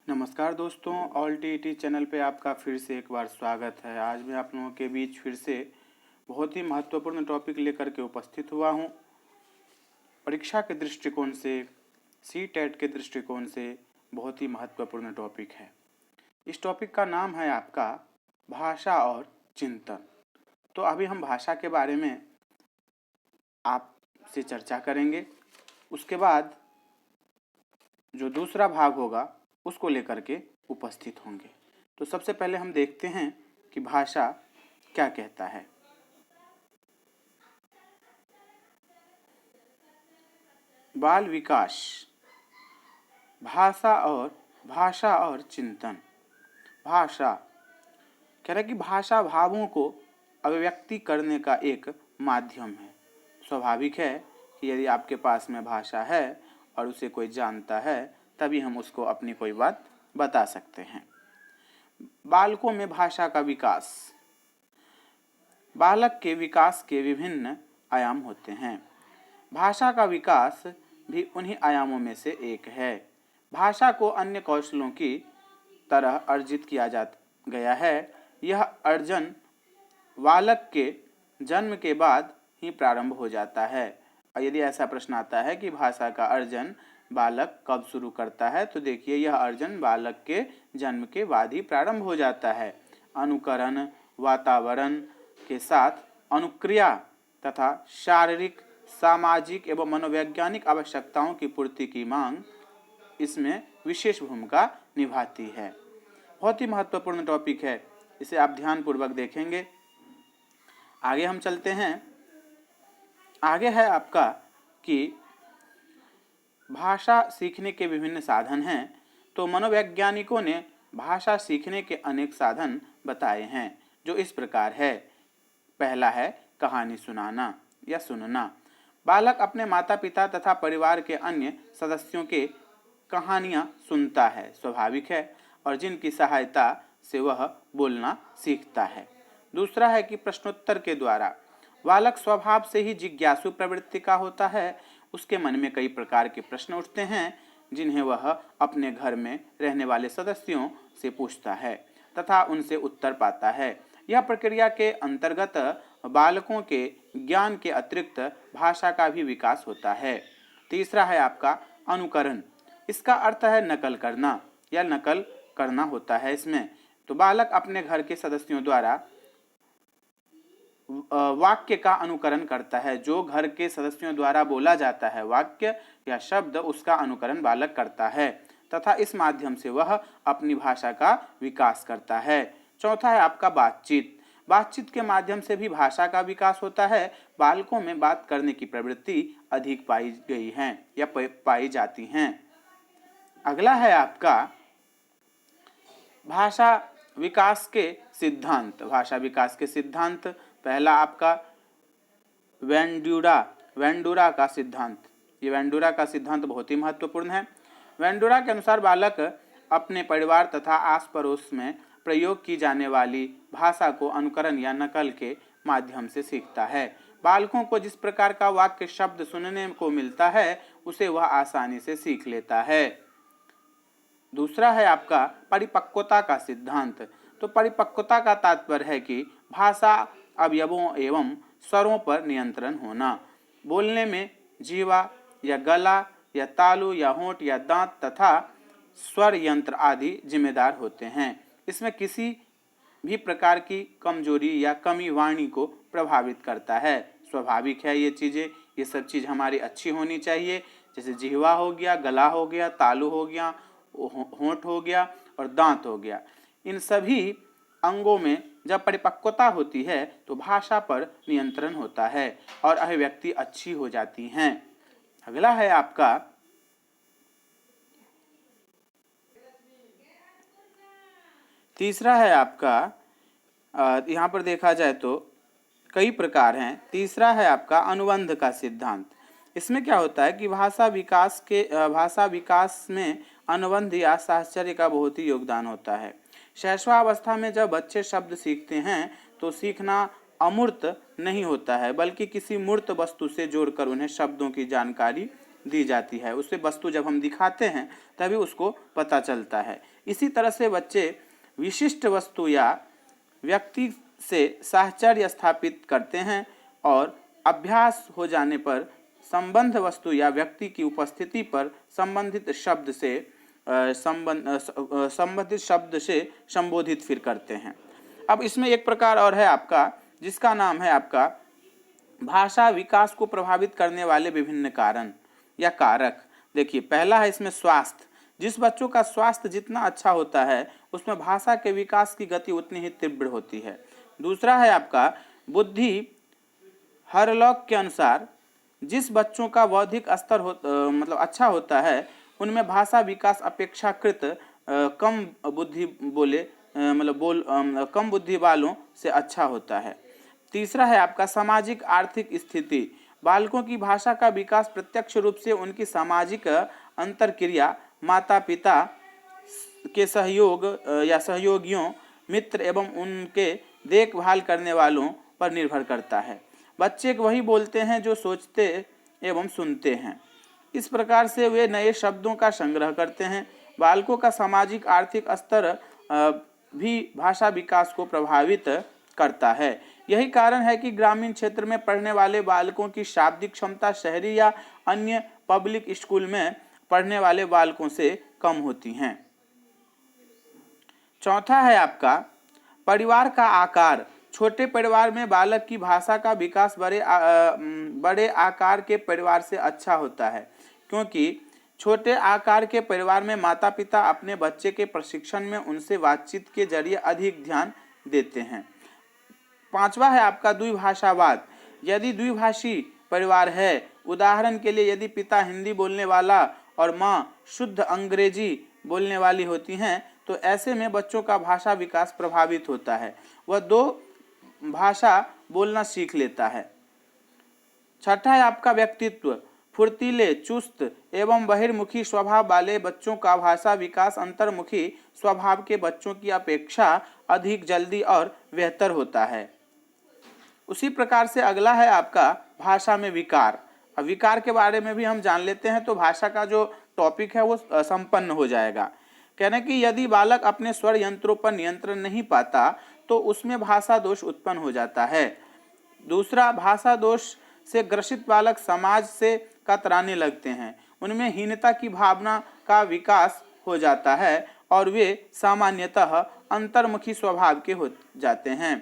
नमस्कार दोस्तों, all TET channel पे आपका फिर से एक बार स्वागत है। आज मैं आप लोगों के बीच फिर से बहुत ही महत्वपूर्ण टॉपिक लेकर के उपस्थित हुआ हूँ। परीक्षा के दृष्टिकोण से, सीटेट के दृष्टिकोण से बहुत ही महत्वपूर्ण टॉपिक है। इस टॉपिक का नाम है आपका भाषा और चिंतन। तो अभी हम भाषा के बारे में आपसे चर्चा करेंगे। उसके बाद जो दूसरा भाग होगा उसको लेकर के उपस्थित होंगे। तो सबसे पहले हम देखते हैं कि भाषा क्या कहता है। बाल विकास, भाषा और चिंतन। भाषा कह रहा है कि भाषा भावों को अभिव्यक्ति करने का एक माध्यम है। स्वाभाविक है कि यदि आपके पास में भाषा है और उसे कोई जानता है तभी हम उसको अपनी कोई बात बता सकते हैं। बालकों में भाषा का विकास। बालक के विकास के विभिन्न आयाम होते हैं। भाषा का विकास भी उन्हीं आयामों में से एक है। भाषा को अन्य कौशलों की तरह अर्जित किया जा गया है। यह अर्जन बालक के जन्म के बाद ही प्रारंभ हो जाता है। और यदि ऐसा प्रश्न आता है कि भाषा का अर्जन बालक कब शुरू करता है, तो देखिए यह अर्जन बालक के जन्म के बाद ही प्रारंभ हो जाता है। अनुकरण, वातावरण के साथ अनुक्रिया तथा शारीरिक, सामाजिक एवं मनोवैज्ञानिक आवश्यकताओं की पूर्ति की मांग इसमें विशेष भूमिका निभाती है। बहुत ही महत्वपूर्ण टॉपिक है, इसे आप ध्यानपूर्वक देखेंगे। आगे हम चलते हैं। आगे है आपका कि भाषा सीखने के विभिन्न साधन हैं। तो मनोवैज्ञानिकों ने भाषा सीखने के अनेक साधन बताए हैं, जो इस प्रकार है। पहला है कहानी सुनाना या सुनना। बालक अपने माता पिता तथा परिवार के अन्य सदस्यों के कहानियां सुनता है, स्वाभाविक है, और जिनकी सहायता से वह बोलना सीखता है। दूसरा है कि प्रश्नोत्तर के द्वारा। बालक स्वभाव से ही जिज्ञासु प्रवृत्ति का होता है। उसके मन में कई प्रकार के प्रश्न उठते हैं जिन्हें वह अपने घर में रहने वाले सदस्यों से पूछता है तथा उनसे उत्तर पाता है। यह प्रक्रिया के अंतर्गत बालकों के ज्ञान के अतिरिक्त भाषा का भी विकास होता है। तीसरा है आपका अनुकरण। इसका अर्थ है नकल करना या नकल करना होता है इसमें। तो बालक अपने घर के सदस्यों द्वारा वाक्य का अनुकरण करता है। जो घर के सदस्यों द्वारा बोला जाता है वाक्य या शब्द, उसका अनुकरण बालक करता है तथा इस माध्यम से वह अपनी भाषा का विकास करता है। चौथा है आपका बातचीत। बातचीत के माध्यम से भी भाषा का विकास होता है। बालकों में बात करने की प्रवृत्ति अधिक पाई गई है या पाई जाती हैं। अगला है आपका भाषा विकास के सिद्धांत। भाषा विकास के सिद्धांत। पहला आपका वेंडूरा का सिद्धांत। ये वेंडूरा का सिद्धांत बहुत ही महत्वपूर्ण है। वेंडूरा के अनुसार बालक अपने परिवार तथा आस पड़ोस में प्रयोग की जाने वाली भाषा को अनुकरण या नकल के माध्यम से सीखता है। बालकों को जिस प्रकार का वाक्य शब्द सुनने को मिलता है उसे वह आसानी से सीख लेता है। दूसरा है आपका परिपक्वता का सिद्धांत। तो परिपक्वता का तात्पर्य है कि भाषा अवयवों एवं स्वरों पर नियंत्रण होना। बोलने में जीवा या गला या तालु या होंठ या दांत तथा स्वर यंत्र आदि जिम्मेदार होते हैं। इसमें किसी भी प्रकार की कमजोरी या कमी वाणी को प्रभावित करता है। स्वाभाविक है ये सब चीज़ हमारी अच्छी होनी चाहिए। जैसे जिह्वा हो गया, गला हो गया, तालु हो गया, होंठ हो गया और दांत हो गया। इन सभी अंगों में जब परिपक्वता होती है तो भाषा पर नियंत्रण होता है और अभिव्यक्ति अच्छी हो जाती हैं। अगला है आपका तीसरा है आपका यहाँ पर देखा जाए तो कई प्रकार हैं। तीसरा है आपका अनुबंध का सिद्धांत। इसमें क्या होता है कि भाषा विकास में अनुबंध या साहचर्य का बहुत ही योगदान होता है। शैशवावस्था में जब बच्चे शब्द सीखते हैं तो सीखना अमूर्त नहीं होता है, बल्कि किसी मूर्त वस्तु से जोड़कर उन्हें शब्दों की जानकारी दी जाती है। उसे वस्तु जब हम दिखाते हैं तभी उसको पता चलता है। इसी तरह से बच्चे विशिष्ट वस्तु या व्यक्ति से साहचर्य स्थापित करते हैं और अभ्यास हो जाने पर संबंध वस्तु या व्यक्ति की उपस्थिति पर संबंधित शब्द से संबोधित फिर करते हैं। अब इसमें एक प्रकार और है आपका, जिसका नाम है आपका भाषा विकास को प्रभावित करने वाले विभिन्न कारण या कारक। देखिए, पहला है इसमें स्वास्थ्य। जिस बच्चों का स्वास्थ्य जितना अच्छा होता है उसमें भाषा के विकास की गति उतनी ही तीव्र होती है। दूसरा है आपका बुद्धि। हरलॉक के अनुसार जिस बच्चों का बौद्धिक स्तर मतलब अच्छा होता है उनमें भाषा विकास अपेक्षाकृत कम बुद्धि वालों से अच्छा होता है। तीसरा है आपका सामाजिक आर्थिक स्थिति। बालकों की भाषा का विकास प्रत्यक्ष रूप से उनकी सामाजिक अंतरक्रिया, माता पिता के सहयोग या सहयोगियों, मित्र एवं उनके देखभाल करने वालों पर निर्भर करता है। बच्चे वही बोलते हैं जो सोचते एवं सुनते हैं। इस प्रकार से वे नए शब्दों का संग्रह करते हैं। बालकों का सामाजिक आर्थिक स्तर भी भाषा विकास को प्रभावित करता है। यही कारण है कि ग्रामीण क्षेत्र में पढ़ने वाले बालकों की शाब्दिक क्षमता शहरी या अन्य पब्लिक स्कूल में पढ़ने वाले बालकों से कम होती हैं। चौथा है आपका परिवार का आकार। छोटे परिवार में बालक की भाषा का विकास बड़े आकार के परिवार से अच्छा होता है, क्योंकि छोटे आकार के परिवार में माता पिता अपने बच्चे के प्रशिक्षण में उनसे बातचीत के जरिए अधिक ध्यान देते हैं। पांचवा है आपका द्विभाषावाद। यदि द्विभाषी परिवार है, उदाहरण के लिए यदि पिता हिंदी बोलने वाला और माँ शुद्ध अंग्रेजी बोलने वाली होती हैं, तो ऐसे में बच्चों का भाषा विकास प्रभावित होता है। वह दो भाषा बोलना सीख लेता है। छठा है आपका व्यक्तित्व। फुर्तीले, चुस्त एवं बहिर्मुखी स्वभाव वाले बच्चों का भाषा विकास अंतर्मुखी स्वभाव के बच्चों की अपेक्षा अधिक जल्दी और बेहतर होता है। उसी प्रकार से अगला है आपका भाषा में विकार। अब विकार के बारे में भी हम जान लेते हैं तो भाषा का जो टॉपिक है वो संपन्न हो जाएगा। कहने कि यदि बालक अपने स्वर यंत्रों पर नियंत्रण नहीं पाता तो उसमें भाषा दोष उत्पन्न हो जाता है। दूसरा, भाषा दोष से ग्रसित बालक समाज से कतराने लगते हैं। उनमें हीनता की भावना का विकास हो जाता है और वे सामान्यतः अंतर्मुखी स्वभाव के हो जाते हैं।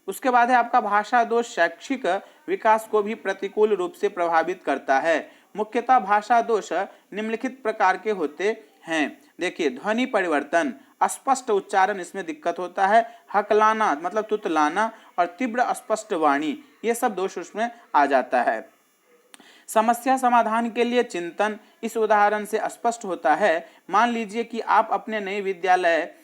उसके बाद है आपका भाषा दोष शैक्षिक विकास को भी प्रतिकूल रूप से प्रभावित करता है। मुख्यतः भाषा दोष निम्नलिखित प्रकार के होते हैं। देखिए, ध्वनि परिवर्तन, अस्पष्ट उच्चारण इसमें दिक्कत होता है। हकलाना मतलब तुतलाना और तीव्र अस्पष्ट वाणी, ये सब दोष उसमें आ जाता है। समस्या समाधान के लिए चिंतन इस उदाहरण से स्पष्ट होता है। मान लीजिए कि आप अपने नए विद्यालय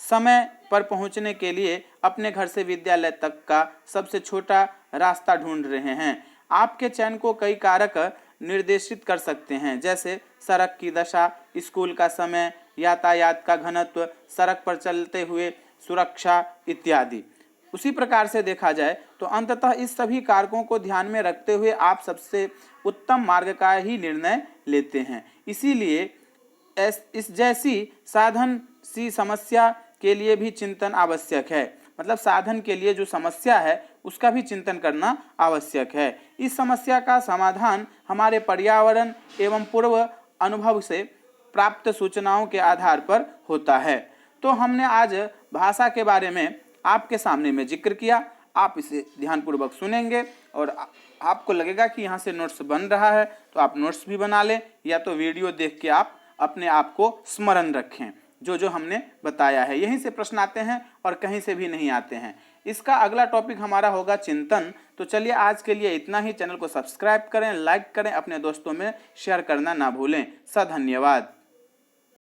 समय पर पहुंचने के लिए अपने घर से विद्यालय तक का सबसे छोटा रास्ता ढूंढ रहे हैं। आपके चयन को कई कारक निर्देशित कर सकते हैं, जैसे सड़क की दशा, स्कूल का समय, यातायात का घनत्व, सड़क पर चलते हुए सुरक्षा इत्यादि। उसी प्रकार से देखा जाए तो अंततः इस सभी कारकों को ध्यान में रखते हुए आप सबसे उत्तम मार्ग का ही निर्णय लेते हैं। इसीलिए इस जैसी साधन सी समस्या के लिए भी चिंतन आवश्यक है। मतलब साधन के लिए जो समस्या है उसका भी चिंतन करना आवश्यक है। इस समस्या का समाधान हमारे पर्यावरण एवं पूर्व अनुभव से प्राप्त सूचनाओं के आधार पर होता है। तो हमने आज भाषा के बारे में आपके सामने में जिक्र किया। आप इसे ध्यानपूर्वक सुनेंगे और आपको लगेगा कि यहाँ से नोट्स बन रहा है तो आप नोट्स भी बना लें, या तो वीडियो देख के आप अपने आप को स्मरण रखें जो जो हमने बताया है। यहीं से प्रश्न आते हैं और कहीं से भी नहीं आते हैं। इसका अगला टॉपिक हमारा होगा चिंतन। तो चलिए आज के लिए इतना ही। चैनल को सब्सक्राइब करें, लाइक करें, अपने दोस्तों में शेयर करना ना भूलें। धन्यवाद।